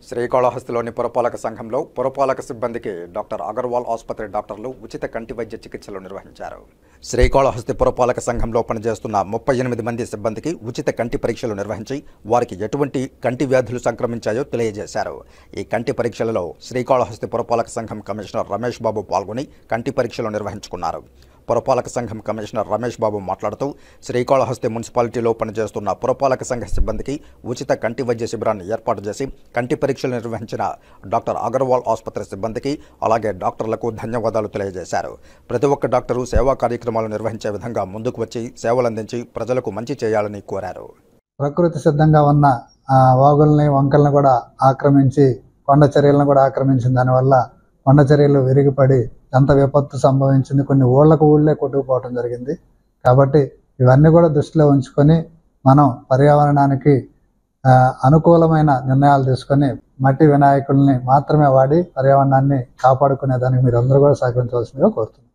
శ్రీకాళహస్తిలోని పురపాలక సంఘంలో పురపాలక సిబ్బందికి డాక్టర్ అగర్వాల్ ఆసుపత్రి డాక్టర్లు ఉచిత కంటి వైద్య చికిత్సలు నిర్వహించారు. శ్రీకాళహస్తి పురపాలక సంఘంలో పనిచేస్తున్న 38 మంది సిబ్బందికి ఉచిత కంటి పరీక్షలు నిర్వహించి వారికి ఎటువంటి కంటి వ్యాధులు సంక్రమించాయో తెలియజేశారు. ఈ కంటి పరీక్షలలో శ్రీకాళహస్తి పురపాలక సంఘం కమిషనర్ రమేష్ బాబు పాల్గొని కంటి పరీక్షలు నిర్వహించుకున్నారు. పురపాలక సంఘం కమిషనర్ రమేష్ బాబు మాట్లాడుతూ శ్రీకాళహస్తి మున్సిపాలిటీలో పనిచేస్తున్న పురపాలక సంఘ సిబ్బందికి ఉచిత కంటి వైద్య శిబిరాన్ని ఏర్పాటు చేసి కంటి పరీక్షలు నిర్వహించిన డాక్టర్ అగర్వాల్ ఆసుపత్రి సిబ్బందికి అలాగే డాక్టర్లకు ధన్యవాదాలు తెలియజేశారు. ప్రతి ఒక్క డాక్టరు సేవా కార్యక్రమాలు నిర్వహించే విధంగా ముందుకు వచ్చి సేవలందించి ప్రజలకు మంచి చేయాలని కోరారు. ప్రకృతి సిద్ధంగా ఉన్న వాగుల్ని వంకల్ని కూడా ఆక్రమించి కొండ చర్యలను కూడా ఆక్రమించిన దానివల్ల కొండ చర్యలు విరిగిపడి ఎంత విపత్తు సంభవించింది, కొన్ని ఊళ్ళే కొట్టుకుపోవడం జరిగింది. కాబట్టి ఇవన్నీ కూడా దృష్టిలో ఉంచుకొని మనం పర్యావరణానికి అనుకూలమైన నిర్ణయాలు తీసుకొని మట్టి వినాయకుల్ని మాత్రమే వాడి పర్యావరణాన్ని కాపాడుకునే దానికి మీరు అందరూ కూడా సహకరించవలసిందిగా కోరుతున్నాను.